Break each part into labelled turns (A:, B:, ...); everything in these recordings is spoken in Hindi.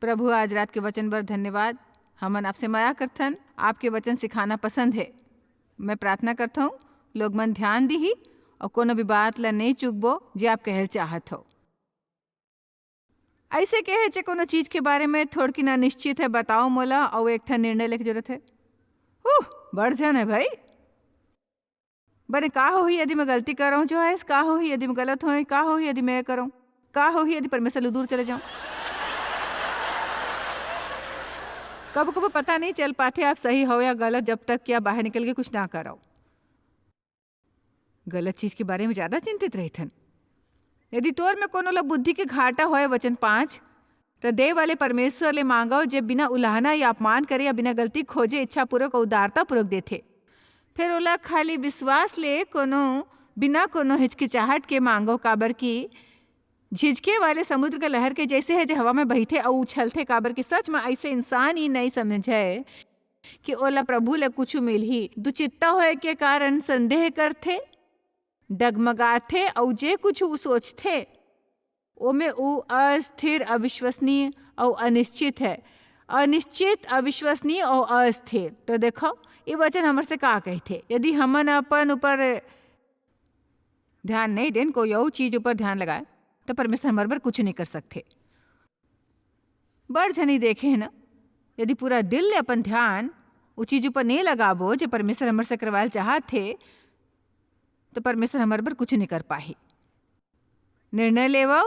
A: प्रभु आज रात के वचन बर धन्यवाद। हमन आपसे माया करथन, आपके वचन सिखाना पसंद है। मैं प्रार्थना करता हूँ लोग मन ध्यान दी और कोनो भी बात ला नहीं चुकबो जे आप कहल चाहत हो। ऐसे कहे चे कोनो चीज के बारे में थोड़की ना निश्चित है, बताओ मोला और एक ठन निर्णय लेके जरूरत है। बढ़ जान है भाई। बने का हो यदि मैं गलती कर रहा हूँ जो है, का हो यदि मैं गलत हो, का हो यदि मैं करूँ, का हो यदि परमेश्वर दूर चले जाऊँ। कब कब पता नहीं चल पाते आप सही हो या गलत जब तक कि आप बाहर निकल के कुछ ना करो। गलत चीज के बारे में ज्यादा चिंतित रही थन। यदि तोर में कोनो ला बुद्धि के घाटा होए वचन 5 तो दे वाले परमेश्वर ले मांगो जे बिना उलाहना या अपमान करे या बिना गलती खोजे इच्छा पूर्वक और उदारता पूर्वक देथे। फिर ओला खाली विश्वास ले कोनो बिना कोनो हिचकिचाहट के मांगो, काबर की झिझके वाले समुद्र के लहर के जैसे है जो हवा में बहते और उछलते। काबर की सच में ऐसे इंसान ही नहीं समझे कि ओला प्रभु ले कुछ मिल ही। दुचित्ता होए के कारण संदेह करते, डगमगाथे और जे कुछ सोचते ओमे उ अस्थिर, अविश्वसनीय और अनिश्चित है। अनिश्चित, अविश्वसनीय और अस्थिर। तो देखो ये वचन हमर से का कहते। यदि हमन अपन ऊपर ध्यान नहीं देन, कोई और चीज ऊपर ध्यान लगाए तो परमेश्वर हमारे पर कुछ नहीं कर सकते। बड़ जनी देखे है ना, यदि पूरा दिल ले अपन ध्यान वो चीज ऊपर नहीं लगाबो जो परमेश्वर हमारे से करवाल चाहत थे, तो परमेश्वर हमारे पर कुछ नहीं कर पाही। निर्णय लेवो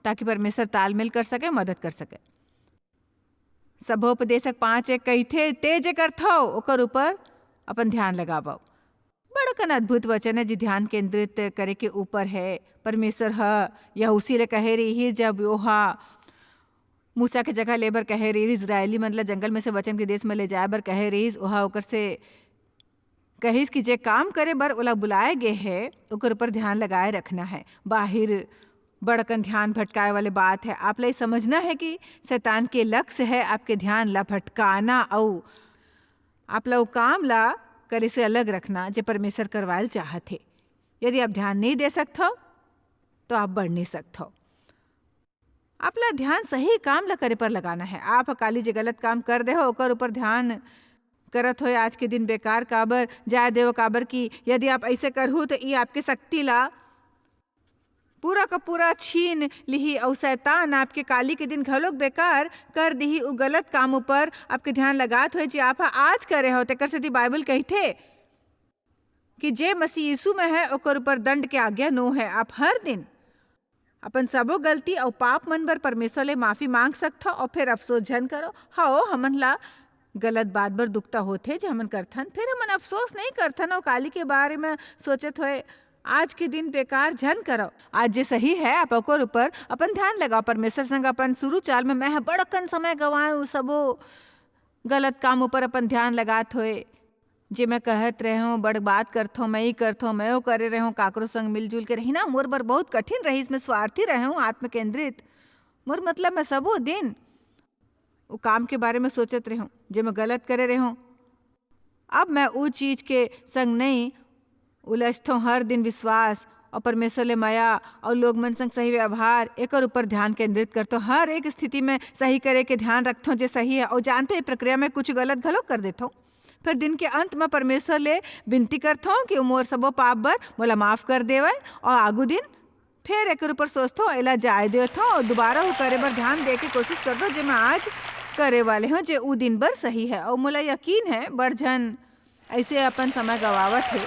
A: ताकि परमेश्वर तालमेल कर सके, मदद कर सके। सभोपदेशक 5:1 कहते तेज करथो ओकर ऊपर अपन ध्यान लगावो। बड़कन अद्भुत वचन है जी ध्यान केंद्रित करे के ऊपर है। परमेश्वर यह उसी ले कहे रही है जब वोहा मूसा के जगह लेबर कहे रही इजरायली मन ला जंगल में से वचन के देश में ले जाए बर कहे रही। वहा ओकर से कहिस कि जे काम करे बर ओला बुलाए गे है ओकर ऊपर ध्यान लगाए रखना है। बाहिर बड़कन ध्यान भटकाए वाले बात है। आप ला समझना है कि शैतान के लक्ष्य है आपके ध्यान ला भटकाना और आप ला काम ला करे से अलग रखना जो परमेश्वर करवाल चाहत है। यदि आप ध्यान नहीं दे सकते तो आप बढ़ नहीं सकते। आप ला ध्यान सही काम ला करे पर लगाना है। आप अकाली जो गलत काम कर दे हो ओकर ऊपर ध्यान करत हो आज के दिन बेकार काबर जाए देव। काबर की यदि आप ऐसे करहु तो ये आपके शक्ति ला पूरा का पूरा छीन लिही और शैतान आपके काली के दिन घलोक बेकार कर दी। उ गलत काम ऊपर आपके ध्यान लगात हो जी आप आज करे हो। तेकर से बाइबल कहते कि जे मसीह यीशु में है ओकर ऊपर दंड के आज्ञा नो है। आप हर दिन अपन सबो गलती और पाप मन बर परमेश्वर ले माफी मांग सकथो और फिर अफसोस झन करो। हाँ हमन ला गलत बात बर दुखता होते जो हमन करथन, फिर हमन अफसोस नहीं करथन और काली के बारे में सोचत होए आज के दिन बेकार झन करो। आज जे सही है आप ओकर ऊपर अपन ध्यान लगाओ। परमेश्वर संग अपन शुरू चाल में मैं बड़कन समय गवाऊँ सबो गलत काम ऊपर अपन ध्यान लगात होए। जे मैं कहत रहे हूँ बड़ बात करथो, मैं ही करथो, मैं वो करे रहे हूँ, काकरो संग मिलजुल के रही ना मोर बर बहुत कठिन रही। इसमें स्वार्थी रहे हूँ, आत्म केंद्रित मोर मतलब मैं सबो दिन वो काम के बारे में सोचत रहे हूँ जे मैं गलत करे रहे हूँ। अब मैं वो चीज के संग नहीं उलझतो। हर दिन विश्वास और परमेश्वर ले माया और लोग मन संग सही व्यवहार एक ऊपर ध्यान केंद्रित करतो। हर एक स्थिति में सही करे के ध्यान रखतो जे सही है और जानते प्रक्रिया में कुछ गलत घलोक कर देतो। फिर दिन के अंत में परमेश्वर ले विनती करतो कि मोर सबो पाप बर मोला माफ कर देवे और आगू दिन फिर एक ऊपर सोचतो एला जाए देथो और दोबारा वो करे बर ध्यान दे के कोशिश करतो जे मैं आज करे वाले हूँ जे उ दिन बर सही है। और मोला यकीन है बड़ झन ऐसे अपन समय गवावत है।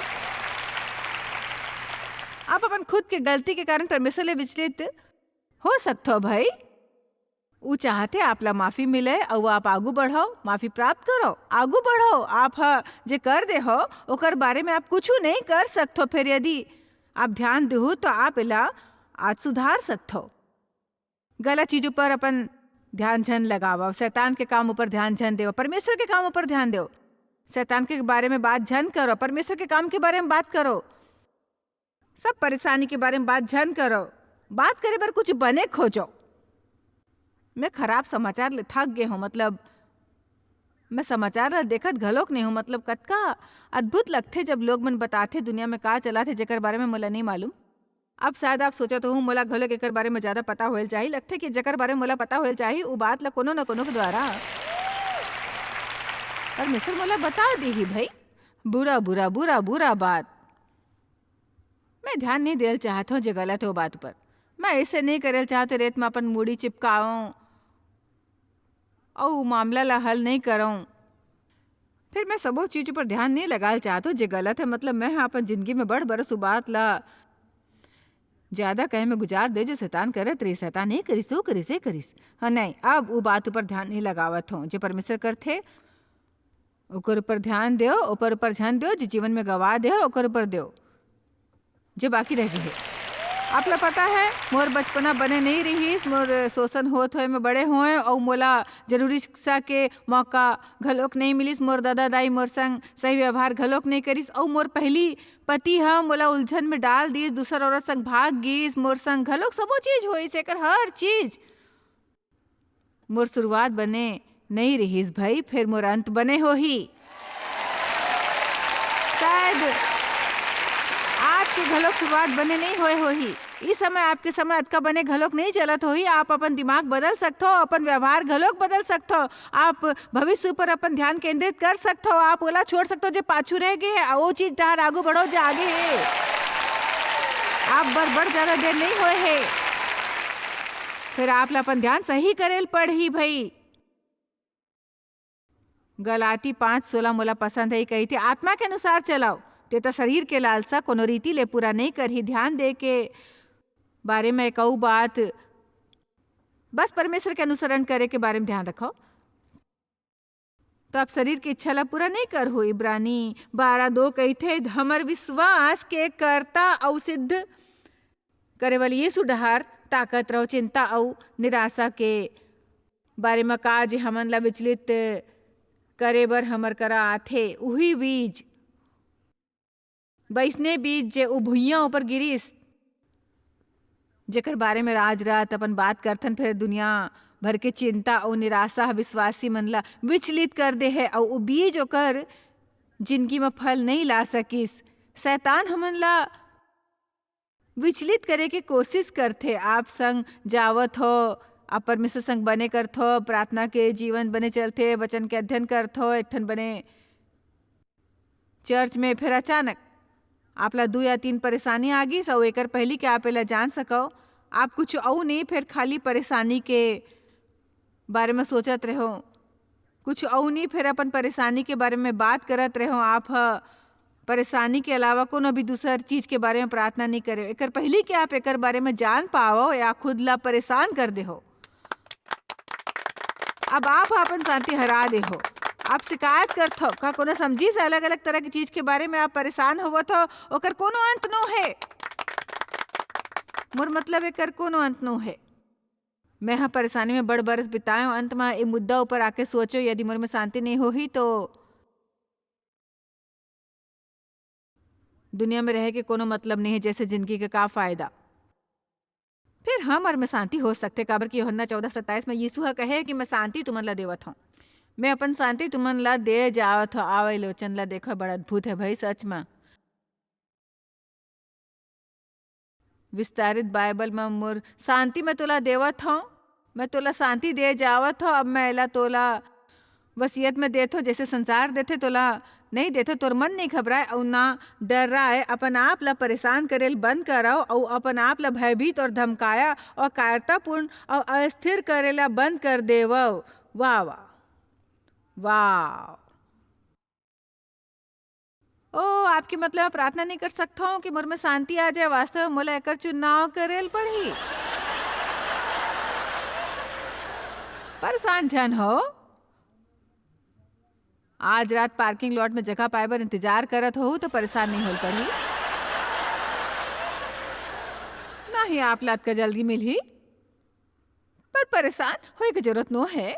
A: आप अपन खुद के गलती के कारण परमेश्वर ले विचलित हो सकते हो भाई। वो चाहते आप ला माफी मिले और आप आगू बढ़ो, माफी प्राप्त करो, आगू बढ़ो। आप जे कर दे हो ओकर बारे में आप कुछ नहीं कर सकते हो। फिर यदि आप ध्यान दो तो आप इला आज सुधार सकते हो। गलत चीजों पर अपन ध्यान झन लगाओ। शैतान के काम ऊपर ध्यान झन दो, परमेश्वर के काम ऊपर ध्यान दो। शैतान के बारे में बात झन करो, परमेश्वर के काम के बारे में बात करो। सब परेशानी के बारे में बात झन करो, बात करे पर कुछ बने खोजो। मैं खराब समाचार ले थक गए हूँ। मतलब मैं समाचार ला देखत घलोक नहीं हूँ। मतलब कतका अद्भुत लगते जब लोग मन बताते दुनिया में का चला थे जेकर बारे में मोला नहीं मालूम। अब शायद आप सोचत हूँ मोला घलोक एकर बारे में ज्यादा पता होल चाही। लगथे कि जेकर बारे में मोला पता होल चाही उ बात ल कोनो न कोनो के द्वारा परमेश्वर मोला बता देही भई। बुरा बुरा बुरा बुरा बात मैं ध्यान नहीं देल चाहत हूँ, जो गलत हो बात पर। मैं ऐसे नहीं करल चाहत रेत में अपन मूड़ी चिपकाऊं और मामला ला हल नहीं कराऊं। फिर मैं सबो चीज पर ध्यान नहीं लगाल चाहत हूँ जो गलत है। मतलब मैं अपन जिंदगी में बड़ बरस उ बात ला ज्यादा कहे में गुजार दे जो शैतान करत रही। शैतान नहीं करिस वो करिस ये करिस। हाँ नहीं, अब वो बात ऊपर ध्यान नहीं लगावत हूँ। जो परमेश्वर करथे ओकर ऊपर ध्यान दो, ऊपर ऊपर ध्यान दो। जो जीवन में गवा दे ओकर ऊपर दो, जो बाकी रह गए। आप ला पता है मोर बचपना बने नहीं रहीस, मोर शोषण होत होए में बड़े होए और मोला जरूरी शिक्षा के मौका घलोक नहीं मिलिस। मोर दादा दाई मोर संग सही व्यवहार घलोक नहीं करिस और मोर पहली पति ह मोला उलझन में डाल दिस, दूसर औरत संग भाग गिस। मोर संग घलोक सबो चीज होइस, एकर हर चीज। मोर शुरुआत बने नहीं रहीस भाई, फिर मोर अंत बने होही। शायद आपके घलोक शुरुआत बने नहीं होए होही। इस समय आपके समय अतका बने घलोक नहीं चलत होही। आप अपन दिमाग बदल सकते हो, अपन व्यवहार घलोक बदल सकते हो। आप भविष्य पर अपन ध्यान केंद्रित कर सकते हो। आप ओला छोड़ सकते हो जो पाछू रह गए है, वो चीज जहाँ आगू बढ़ो जो आगे है। आप बड़ ज्यादा देर नहीं होए है, फिर आप ला अपन ध्यान सही करेल पड़ही भई। गलाती 5:16 मोला पसंद है, कही थी आत्मा के अनुसार चलाओ ते तो शरीर के लालसा कोनो रीति ले पूरा नहीं करही। ध्यान दे के बारे में एक बात, बस परमेश्वर के अनुसरण करे के बारे में ध्यान रखो तो आप शरीर की इच्छा ला पूरा नहीं कर हो। इब्रानी 12:2 कही थे हमर विश्वास के करता और सिद्ध करे वाली यीशु डहार ताकत रहो। चिंता और निराशा के बारे में काज हमन ला विचलित करे बर हमर करा आथे। उही बीज बैसने बीज जे भुइयां ऊपर गिरिस, जेकर बारे में राज रात अपन बात करथन, फिर दुनिया भर के चिंता और निराशा विश्वासी मन ला विचलित कर दे है और बीज ओकर जिंदगी में फल नहीं ला सकिस। शैतान हमन ला विचलित करे के कोशिश करथे। आप संग जावत हो, आप परमेश्वर संग बने करथो, प्रार्थना के जीवन बने चलथे, वचन के अध्ययन करथो, एक ठन बने चर्च में, फिर अचानक आप ला 2 या 3 परेशानी आ गई। सो एकर पहली के आप ला जान सको आप कुछ और नहीं, फिर खाली परेशानी के बारे में सोचत रहो, कुछ और नहीं, फिर अपन परेशानी के बारे में बात करत रहो। आप परेशानी के अलावा कोनो भी दूसर चीज के बारे में प्रार्थना नहीं करे। एकर पहली के आप एकर बारे में जान पाओ या खुद ला परेशान कर दे हो। अब आप अपन शांति हरा दे हो। आप शिकायत करत हो का कोनो समझी से अलग अलग तरह की चीज के बारे में आप परेशान होवत हो, ओकर कोनो अंत नो है। मोर मतलब एकर कोनो अंत नो है। मैं हाँ परेशानी में बड़ बरस बिताए, अंत में ये मुद्दा ऊपर आके सोचो यदि मोर में शांति नहीं होही तो दुनिया में रह के कोनो मतलब नहीं है। जैसे जिंदगी का क्या फायदा। फिर हम और में शांति हो सकते काबर कि यूहन्ना 14:27 में यीशु कहे कि मैं शांति तुमन ला देवत हूँ, मैं अपन शांति तुमन ला दे जावत हूँ। आवे लोचन ला देखो बड़ा अद्भुत है भाई, सच में। विस्तारित बाइबल में मोर शांति में तोला देवत हूँ, मैं तोला शांति दे जावत हूँ। अब मैं एला तोला वसीयत में देत हो, जैसे संसार देते तोला नहीं देते। तोर मन नहीं घबराए और ना डर रहा है। अपन आप ला परेशान करेल बंद कराओ और अपन आप ला भयभीत और धमकाया और कायरतापूर्ण और अस्थिर करेला बंद कर देव। वाह वाह वाह। ओ आपकी मतलब मैं प्रार्थना नहीं कर सकता हूँ कि मोर में शांति आ जाए। वास्तव में मोला एकर चुनाव करेल पड़ी। परेशान जन हो, आज रात पार्किंग लॉट में जगह पाए बर इंतजार करत हो तो परेशान नहीं होल पड़ी। नहीं आप लात का जल्दी मिली, पर परेशान होए की जरूरत नो है।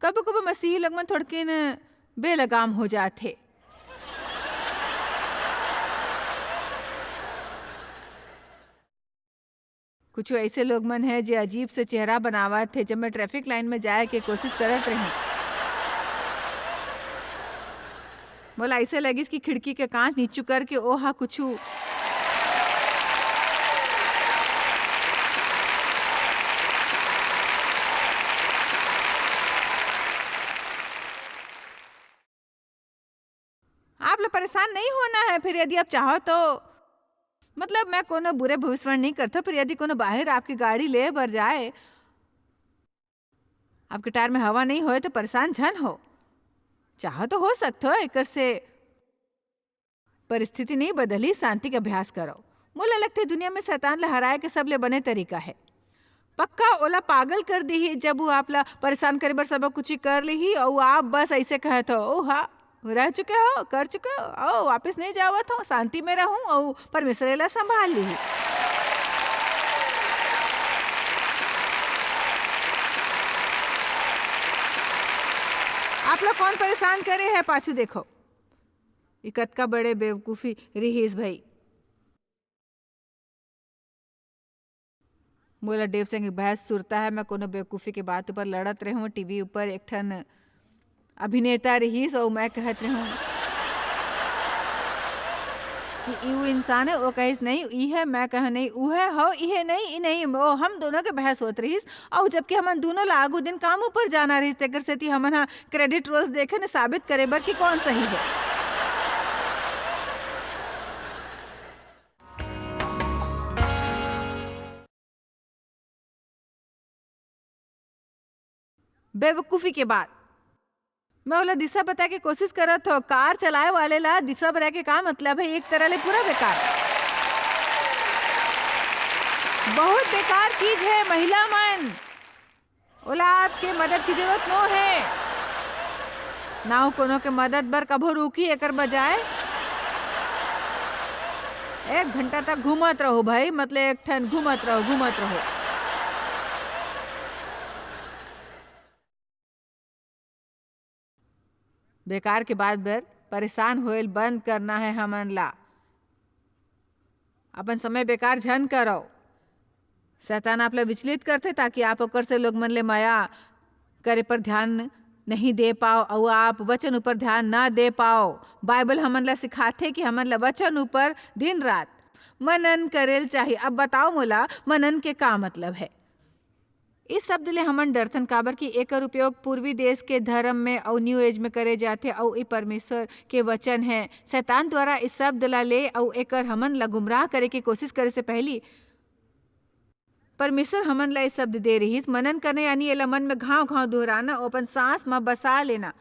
A: कबो कबो मसीही लोग में थोड़किन बेलगाम हो जाते। कुछ ऐसे लोग मन है जो अजीब से चेहरा बनावत थे जब मैं ट्रैफिक लाइन में जाए के कोशिश करत रही। मोला ऐसे लगिस कि खिड़की के कांच नीचू करके ओहा कुछू आप लोग परेशान नहीं होना है। फिर यदि आप चाहो तो मतलब मैं कोनो बुरे भविष्यवाणी नहीं करता, फिर यदि कोनो बाहर आपकी गाड़ी ले बर जाए, आपके टायर में हवा नहीं होए तो परेशान झन हो। चाहो तो हो सकता है एकर से परिस्थिति नहीं बदली, शांति का अभ्यास करो। मोला लगता है दुनिया में शैतान ला हराए के सबले बने तरीका है। पक्का ओला पागल कर दी ही जब वो आपला परेशान करे बर सब कुछ कर ली ही और आप बस ऐसे कहते हो ओ हाँ रह चुके हो, कर चुके हो, ओ वापस नहीं जावत हो, शांति में रहूं और परमेश्वर ला संभाल ली ही। आप लोग कौन परेशान करे है पाछू देखो, इकत का बड़े बेवकूफी रहीस भाई। मोला देव सिंह बहस सुरता है, मैं कोनो बेवकूफी के बात ऊपर लड़त रहूं। टीवी ऊपर एक ठन अभिनेता रहीस और मैं कहत रहूं कि वो इंसान है, वो कहिस नहीं ई है, मैं कह नहीं ऊ है, हो इहे नहीं ई नहीं, वो हम दोनों के बहस होत रहीस। और जबकि हमन दोनों लागू दिन काम ऊपर जाना रहीस, तेकर सेती हमन हा क्रेडिट रोल्स देखे ने साबित करे बर कि कौन सही है। बेवकूफी के बाद मैं ओला दिशा बता के कोशिश करत हो। कार चलाए वाले ला दिशा बता के का मतलब है, एक तरह ले पूरा बेकार, बहुत बेकार चीज है। महिला मन ओला आपके मदद की जरूरत नो है ना, कोनो के मदद बर कभो रुकी, एकर बजाय 1 घंटा तक घूमत रहो भाई, मतलब एक ठन घूमत रहो। बेकार के बाद बर परेशान होएल बंद करना है हमन ला। अपन समय बेकार झन करो। शैतान आप ला विचलित करते ताकि आप ओकर से लोग मन ले माया करे पर ध्यान नहीं दे पाओ और आप वचन ऊपर ध्यान ना दे पाओ। बाइबल हमन ला सिखाते कि हमन ला वचन ऊपर दिन रात मनन करेल चाहिए। अब बताओ मोला मनन के का मतलब है। इस शब्द ले हमन डरथन काबर कि एकर उपयोग पूर्वी देश के धर्म में और न्यू एज में करे जाते और ये परमेश्वर के वचन है। शैतान द्वारा इस शब्द ला ले और एकर हमन ला गुमराह करे की कोशिश करे से पहली परमेश्वर हमन ला ये शब्द दे रहीस। मनन करने यानी एला मन में घाव घाव दोहराना और अपन सांस में बसा लेना।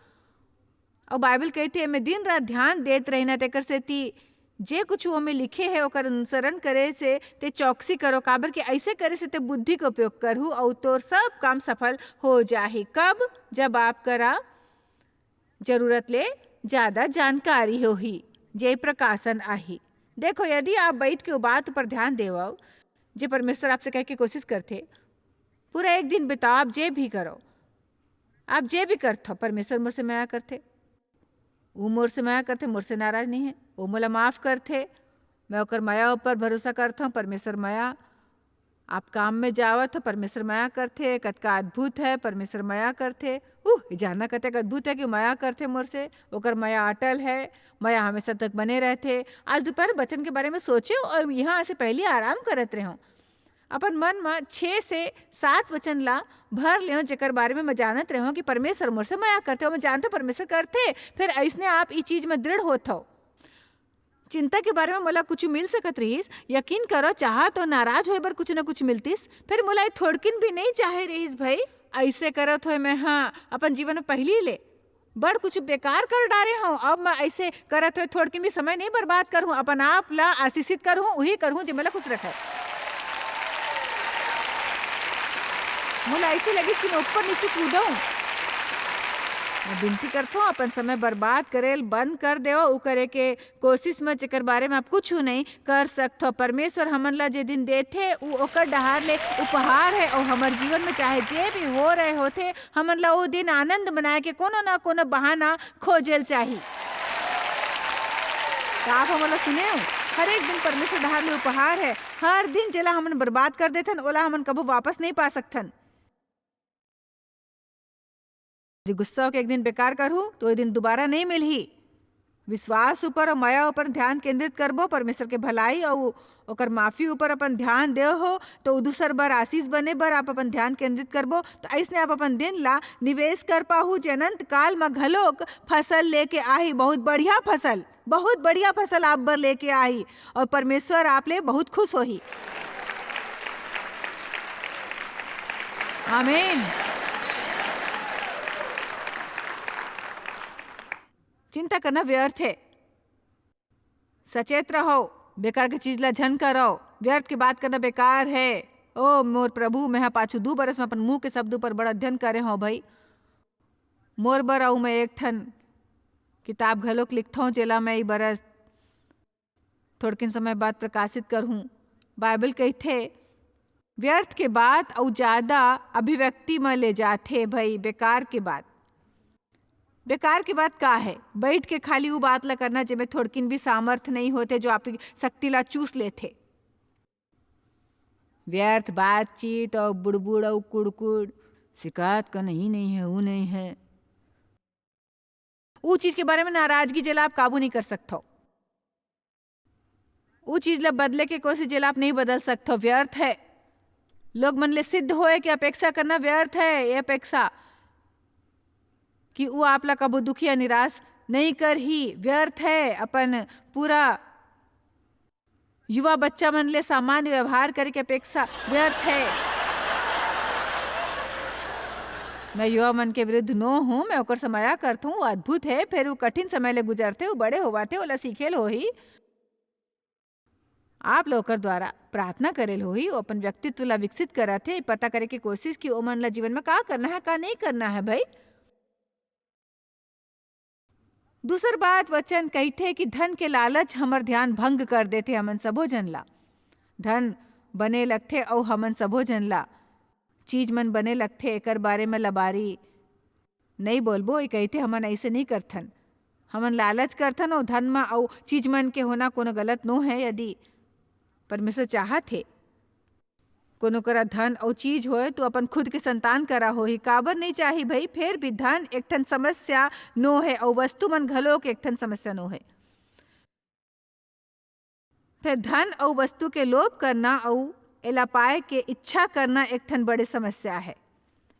A: और बाइबल कहती है मैं दिन रात ध्यान देत रहना, तेकर सेती जे कुछ वो में लिखे है ओकर अनुसरण करे से ते चौकसी करो, काबर कि ऐसे करे से ते बुद्धि का उपयोग करहु और तोर सब काम सफल हो जाही। कब? जब आप करा जरूरत ले ज्यादा जानकारी होही, जे प्रकाशन आही। देखो यदि आप बैठ के बात पर ध्यान देवो जे परमेश्वर आपसे कह के कोशिश करते, पूरा एक दिन बिताओ, आप जे भी करो, आप जे भी करते परमेश्वर मुझसे माया करते, वो मोर से माया करते, मोर से नाराज नहीं है, वो मोला माफ करते, मैं ओकर माया ऊपर भरोसा करता हूँ। परमेश्वर माया आप काम में जावत हो, परमेश्वर माया करते, कतका अद्भुत है परमेश्वर माया करते। जानना कतक अद्भुत है कि माया करते मोर से, ओकर माया अटल है, माया हमेशा तक बने रहते। आज दोपहर वचन के बारे में सोचे और यहाँ से पहले आराम करत रहो, अपन मन में 6 से 7 वचन ला भर ले जेकर बारे में मैं जानत रहो कि परमेश्वर मोर से माया करते हो, मैं जानते परमेश्वर करते। फिर ऐसने आप ये चीज में दृढ़ होत हो। चिंता के बारे में मोला कुछ मिल सकत रहीस, यकीन करो चाह तो नाराज होए बर कुछ न कुछ मिलतीस, फिर मोला थोड़किन भी नहीं चाहे रहीस भाई। ऐसे करत हो मैं हाँ अपन जीवन में पहली ले बड़ कुछ बेकार कर डारे हूँ। अब मैं ऐसे करत हो थोड़किन भी समय नहीं बर्बाद करूँ, अपन आप ला आशीषित करूँ, वही करूँ जो मला खुश रखे। मोला ऐसे लगी कि मैं ऊपर नीचे कूदूं। मैं विनती करता हूँ अपन समय बर्बाद करेल बंद कर दे, उ करे के कोशिश में जेकर बारे में आप कुछ नहीं कर सकते। परमेश्वर हमन ला जे दिन देथे उ ओकर डहार ले उपहार है और हमारे जीवन में चाहे जे भी हो रहे होते हमन ला वो दिन आनंद मनाए के कोनो ना कोनो बहाना खोजेल चाहिए। आप हमला सुने हर एक दिन परमेश्वर डहार ले उपहार है। हर दिन जेला हमन बर्बाद कर देथन ओला हमन कबो वापस नहीं पा सकथन। गुस्सा के एक दिन बेकार करूँ तो एक दिन दोबारा नहीं मिलही। विश्वास ऊपर और माया ऊपर ध्यान केंद्रित करबो, परमेश्वर के भलाई और ओकर माफी ऊपर अपन ध्यान दे हो तो दूसर बर आशीष बने बर आप अपन ध्यान केंद्रित करबो तो ऐसने आप अपन दिन ला निवेश कर पाहू जे अनंत काल में घलोक फसल लेके आही, बहुत बढ़िया फसल आप बर लेके आही और परमेश्वर आप ले बहुत खुश होही। आमीन। चिंता करना व्यर्थ है, सचेत रहो, बेकार की चीज ला झन करो, व्यर्थ की बात करना बेकार है। ओ मोर प्रभु, मैं पाछू 2 बरस में अपन मुंह के शब्द पर बड़ा अध्ययन करे हो भाई। मोर बर आऊ मैं एक ठन किताब घलोक लिखथों जेला मैं ई बरस थोड़किन समय बाद प्रकाशित करहूं। बाइबल कहथे व्यर्थ के बात और ज्यादा अभिव्यक्ति में ले जाते भाई। बेकार की बात का है? बैठ के खाली वो बात ला करना जिसमें थोड़किन भी सामर्थ नहीं होते, जो आपकी शक्ति ला चूस लेते। व्यर्थ बातचीत और बुड़बुड़ और कुड़कुड़, शिकायत का नहीं है, वो नहीं है, वो चीज के बारे में नाराजगी जेला आप काबू नहीं कर सकते हो, वो चीज ला बदले के कोशिश जेला आप नहीं बदल सकते हो, व्यर्थ है। लोग मन ले सिद्ध होए कि अपेक्षा करना व्यर्थ है, ये अपेक्षा कि वो आप ला कबो दुखी या निराश नहीं कर ही, व्यर्थ है। अपन पूरा युवा बच्चा मन ले सामान्य व्यवहार करे के अपेक्षा व्यर्थ है। मैं युवा मन के विरुद्ध नो हूं, मैं ओकर समाया करता हूँ, अद्भुत है। फिर वो कठिन समय ले गुजरते, वो बड़े होवाते, ओला सीखेल हो ही। आप लोकर द्वारा प्रार्थना करेल हो ही, अपन व्यक्तित्व ला विकसित करते, पता करे की कोशिश कि ओ मन ला जीवन में का करना है, का नहीं करना है भाई। दूसर बात वचन कहते कि धन के लालच हमर ध्यान भंग कर देते हमन सबो जन ला। धन बने लगते और हमन सबो जन ला चीज मन बने लगते, एकर बारे में लबारी नहीं बोलबो। ये कहते हमन ऐसे नहीं करथन, हमन लालच करथन और धन में और चीज मन के होना कोनो गलत नो है। यदि परमेश्वर चाहत है कोनो करा धन और चीज होए तो अपन खुद के संतान करा हो ही, काबर नहीं चाही भाई। फिर भी धन एक ठन समस्या नो है और वस्तु मन घलो के एक ठन समस्या नो है। फिर धन और वस्तु के लोभ करना और एला पाए के इच्छा करना एक ठन बड़े समस्या है।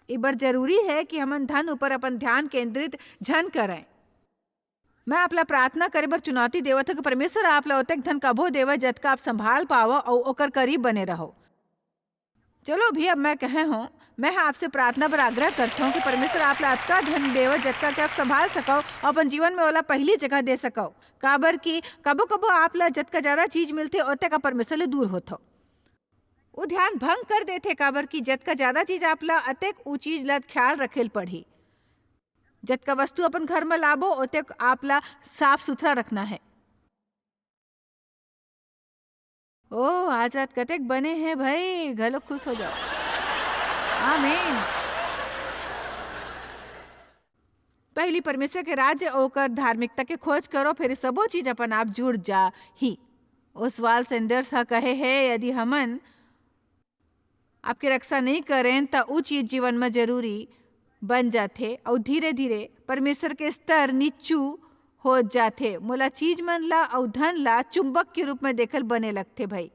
A: ये बड़ जरूरी है कि हमन धन ऊपर अपन ध्यान केंद्रित झन करें। मैं आपला प्रार्थना करे बर चुनौती देवत हूं कि परमेश्वर आपला ओतक धन कभो देवा जतका आप संभाल पावो और ओकर करीब बने रहो। चलो भी अब मैं कहे हूँ, मैं आपसे प्रार्थना पर आग्रह करता हूँ कि परमेश्वर आपला अतका धन देव जतका के आप संभाल सको और अपन जीवन में ओला पहली जगह दे सको। काबर की कबो कबो आपला जतका ज्यादा चीज मिलते ओते का परमेश्वर ले दूर होतो, वो ध्यान भंग कर देते। काबर की जतका ज्यादा चीज आपला अतेक ऊ चीज ला ख्याल रखेल पड़ी। जतका वस्तु अपन घर में लाबो ओतेक आपला साफ सुथरा रखना है। ओ आज रात कतेक बने हैं भाई, घलो खुश हो जाओ। आमीन। पहली परमेश्वर के राज्य ओकर धार्मिकता के खोज करो, फिर सबो चीज अपन आप जुड़ जा ही। ओसवाल सैंडर्स कहे है यदि हमन आपकी रक्षा नहीं करें तो ऊ चीज जीवन में जरूरी बन जाते और धीरे धीरे परमेश्वर के स्तर नीचू हो जाते। मोला चीज मन ला और धन ला चुंबक के रूप में देखल बने लगते भाई।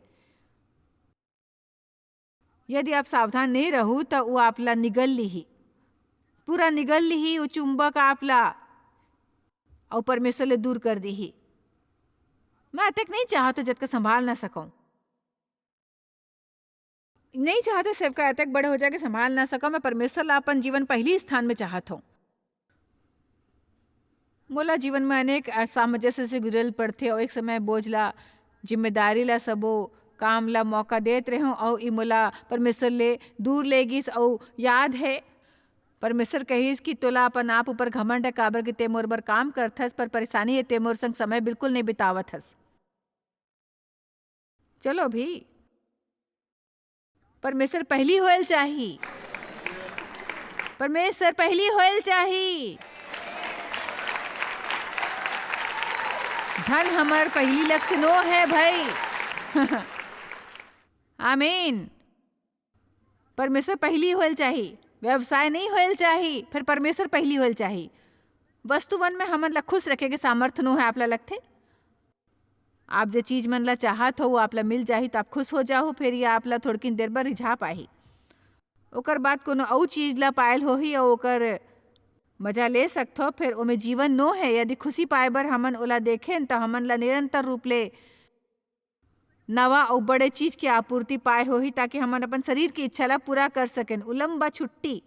A: यदि आप सावधान नहीं रहू तो वो आपला निगल ली ही, पूरा निगल ली ही वो चुंबक आपला और परमेश्वर ले दूर कर दी ही। मैं अतक नहीं चाहता जब तक संभाल ना सकूं, नहीं चाहते सेवका अतक बड़े हो जाके संभाल ना सको। मैं परमेश्वर ला अपन जीवन पहली स्थान में चाहत हूँ। मोला जीवन में अनेक सामंजस्य से गुजरल पड़ते और एक समय बोझला जिम्मेदारी ला सबो काम ला मौका देत रहे और ई मोला परमेश्वर ले दूर ले गिस। और याद है परमेश्वर कहिस कि तोला अपन आप ऊपर घमंड है, काबर के ते मोर बर काम करथस, पर परेशानी है ते मोर संग समय बिल्कुल नहीं बितावत हस। चलो भी परमेश्वर पहली होयल चाही, परमेश्वर पहली होयल चाही। धन हमार पहली लक्ष्य नो है भाई। आमीन। परमेश्वर पहली होयल चाही, व्यवसाय नहीं होयल चाही, फिर परमेश्वर पहली होयल चाही। वस्तुवन में हमन ला खुश रखे के सामर्थ्य नो है आपला लगथे। आप जे चीज मन ला चाहत हो वो आपला मिल जाही तो आप खुश हो जाओ, फिर ये आपला थोड़किन देर बर रिझा पाही। ओकर बाद कोनो अउ चीज ला पायल होही और ओकर मजा ले सकथो, फिर ओमे जीवन नो है। यदि खुशी पाए बर हमन ओला देखें तो हमन ला निरंतर रूप ले नवा और बड़े चीज की आपूर्ति पाए होही, ताकि हमन अपन शरीर की इच्छा ला पूरा कर सकें। लंबा छुट्टी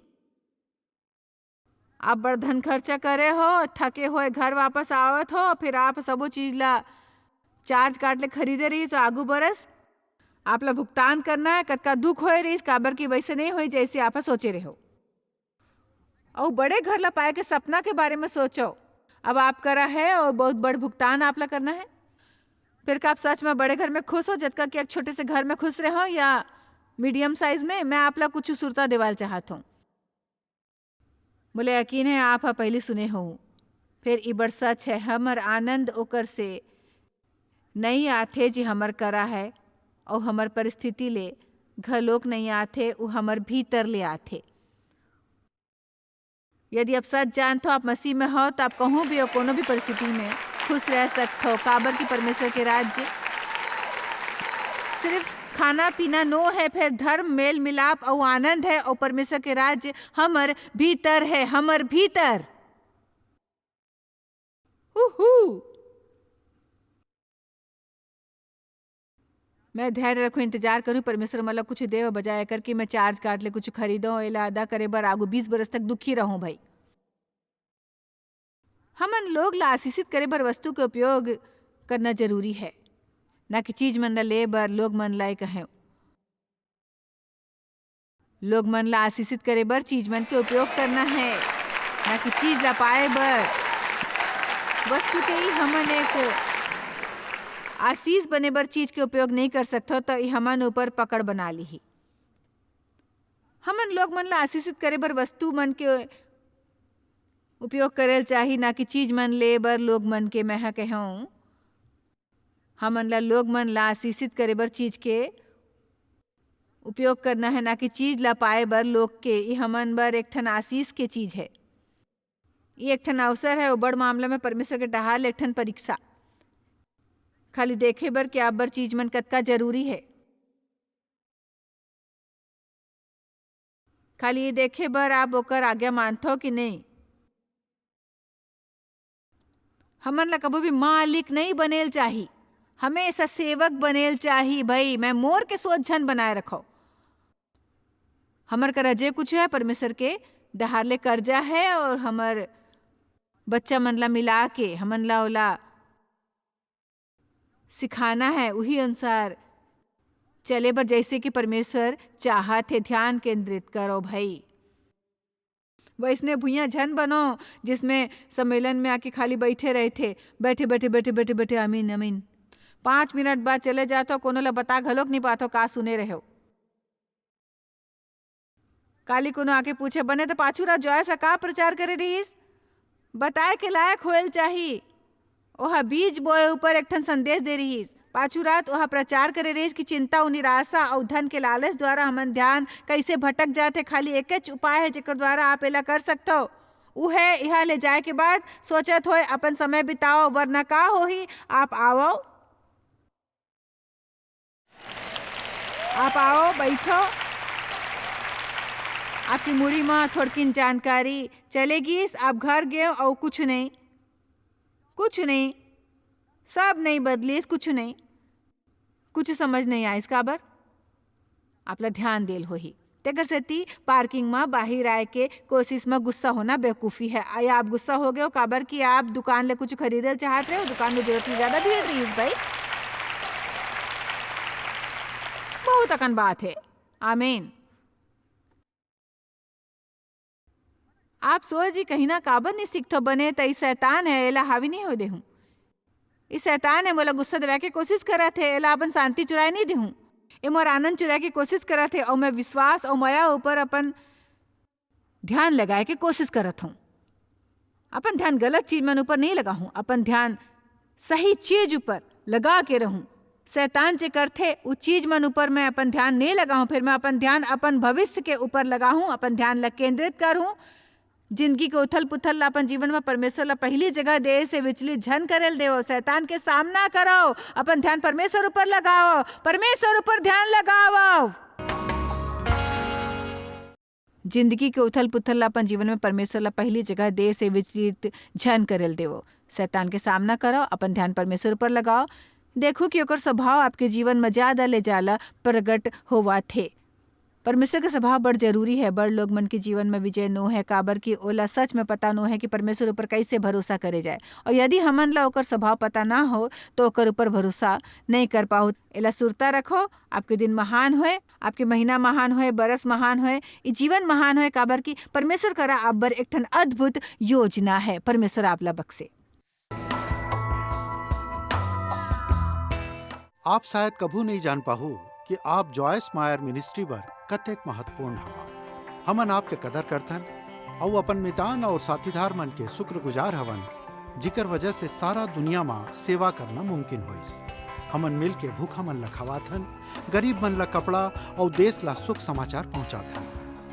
A: आप बड़ धन खर्चा करे हो, थके होए घर वापस आवत हो, फिर आप सबो चीज ला चार्ज काट ले खरीदे रही तो आगू बरस आप ला भुगतान करना है। कतका दुख होए रही काबर की वैसे नहीं हुई जैसे आप सोचे रहे हो। और बड़े घर ला पाए के सपना के बारे में सोचो, अब आप करा है और बहुत बड़ भुगतान आप ला करना है। फिर का आप सच में बड़े घर में खुश हो जतका कि एक छोटे से घर में खुश रहो या मीडियम साइज में। मैं आप ला कुछ सुरता देवाल चाहत हूँ। बोले यकीन है आप पहले सुने हो, फिर ई बड़ सच है। हमर आनंद ओकर से नहीं आथे जी हमर करा है, और हमर परिस्थिति ले घलोक नहीं आथे, वो हमर भीतर ले आथे। यदि आप सच जानते हो आप मसीह में हो तो आप कहूँ भी हो कोनो भी परिस्थिति में खुश रह सकते हो। काबर की परमेश्वर के राज्य सिर्फ खाना पीना नो है, फिर धर्म मेल मिलाप और आनंद है। और परमेश्वर के राज्य हमर भीतर है, हमर भीतर। मैं धैर्य रखूं, इंतजार करूं परमेश्वर मतलब कुछ दे बजाय कर कि मैं चार्ज काट ले कुछ खरीदो एला अदा करे बर आगू 20 बरस तक दुखी रहूं। भाई हमन लोग ला आशीषित करे बर वस्तु के उपयोग करना जरूरी है, ना कि चीज मन ला ले बर लोग मन ला कहे। लोग मन ला आशीषित करे बर चीज मन के उपयोग करना है, ना कि चीज ला पाए बर वस्तु के ही हमन एक आशीष बने बर चीज के उपयोग नहीं कर सकते तो ये हमन ऊपर पकड़ बना ली ही। हमन लोग मन ला आशीषित करे बर वस्तु मन के उपयोग करेल चाहिए, ना कि चीज मन ले बर लोग मन के। मैं कहूँ हमन ला लोग मन ला आशीषित करे बर चीज के उपयोग करना है, ना कि चीज ला पाए बर लोग के। ये हमन बर एक ठन आशीष के चीज है, ये एक ठन अवसर है। वो बड़ मामला में परमेश्वर के डहाल एक ठन परीक्षा खाली देखे बर कि आप बर चीज मन कतका जरूरी है। खाली ये देखे बर आप ओकर आज्ञा मानथो कि नहीं। हमन ला कभी भी मालिक नहीं बनेल चाही, हमेशा सेवक बनेल चाही। भाई मैं मोर के सोच झन बनाए रखो। हमर करा जे कुछ है परमेश्वर के डहार ले कर्जा है, और हमर बच्चा मन ला मिला के हमन ला ओला सिखाना है उही अनुसार चले बर जैसे कि परमेश्वर चाहत है। ध्यान केंद्रित करो भाई, वैसने भुइयां झन बनो जिसमें सम्मेलन में आके खाली बैठे रहे थे, बैठे बैठे बैठे बैठे बैठे अमीन अमीन। 5 मिनट बाद चले जातो, कोनो ला बता घलोक नहीं पातो का सुने रहे हो। काली कोनो आके पूछे बने तो पाछू रात जो ऐसा का प्रचार करे रहीस, बताए के लायक होएल चाहिए। ओहा बीज बोए ऊपर एक ठन संदेश दे रहीस, पाछू रात ओहा प्रचार करे रहीस कि चिंता और निराशा और धन के लालच द्वारा हमन ध्यान कैसे भटक जाते। खाली एक ही उपाय है जेकर द्वारा आप एला कर सकते हो, उ है यहाँ ले जाए के बाद सोचत होए अपन समय बिताओ, वरना का होही। आप आओ बैठो, आपकी मुड़ी में थोड़किन जानकारी चलेगी। आप घर गए और कुछ नहीं सब नहीं बदलीस, कुछ समझ नहीं आइस काबर आपला ध्यान देल होही। तेकर सेती पार्किंग में बाहर आए के कोशिश में गुस्सा होना बेवकूफ़ी है। आया आप गुस्सा हो गए हो काबर कि आप दुकान ले कुछ खरीदल चाहत रहे हो, दुकान में जरूरत से ज़्यादा भीड़ रही भाई। बहुत अकन बात है। आमीन। आप सोच जी कहीं ना काबर नहीं सीखतो बने तई शैतान है, एला हावी नहीं हो देहूँ। इस शैतान है मोला गुस्सा दिवा के कोशिश करत है, एला अपन शांति चुराए नहीं देहूँ। ए मोर आनंद चुराए के कोशिश करत है, और मैं विश्वास और माया ऊपर अपन ध्यान लगाए के कोशिश करत हूँ। अपन ध्यान गलत चीज मन ऊपर नहीं लगा हूँ, अपन ध्यान सही चीज ऊपर लगा के रहूँ। शैतान जे करथे उस चीज मन ऊपर मैं अपन ध्यान नहीं लगा हूँ, फिर मैं अपन ध्यान अपन भविष्य के ऊपर लगा हूँ, अपन ध्यान ला केंद्रित करूँ। जिंदगी के उथल पुथल ला अपन जीवन में परमेश्वर ला पहली जगह दे से विचलित झन करेल देवो। शैतान के सामना करो, अपन ध्यान परमेश्वर ऊपर लगाओ, परमेश्वर ऊपर ध्यान लगाओ। जिंदगी के उथल पुथल ला अपन जीवन में परमेश्वर ला पहली जगह दे से विचलित झन करेल देवो। शैतान के सामना करो, अपन ध्यान परमेश्वर ऊपर लगाओ। देखो कि ओकर स्वभाव आपके जीवन में ज्यादा ले जाला प्रगट होवा थे। परमेश्वर का स्वभाव बड़ जरूरी है। बड़ लोग मन के जीवन में विजय नो है, काबर की ओला सच में पता नो है कि परमेश्वर ऊपर कैसे भरोसा करे जाए। और यदि हमन ला ओकर स्वभाव पता ना हो तो ओकर ऊपर भरोसा नहीं कर पाओ। एला सुरता रखो, आपके दिन महान होए, आपके महीना महान होए, बरस महान होए, जीवन महान होए, काबर की परमेश्वर करा आप बर एक ठन अद्भुत योजना है। परमेश्वर आप ला बख्शे।
B: आप शायद कभू नहीं जान पाहू कि आप जॉयस मायर मिनिस्ट्री बर कतेक महत्वपूर्ण हवा। हमन आपके कदर करथन और अपन मितान और साथीदार मन के शुक्रगुजार हवन, जिकर वजह से सारा दुनिया में सेवा करना मुमकिन होइस। हमन मिल के भूखा मन ला खवाथन, गरीब मन ला कपड़ा और देश ला सुख समाचार पहुंचाथन।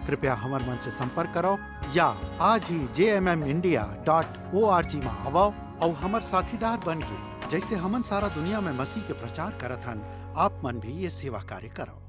B: कृपया हमर मन से संपर्क करो या आज ही jmmindia.org में आवो और हमर साथीदार बन के जैसे हमन सारा दुनिया में मसीह के प्रचार करत हन, आप मन भी ये सेवा कार्य करो।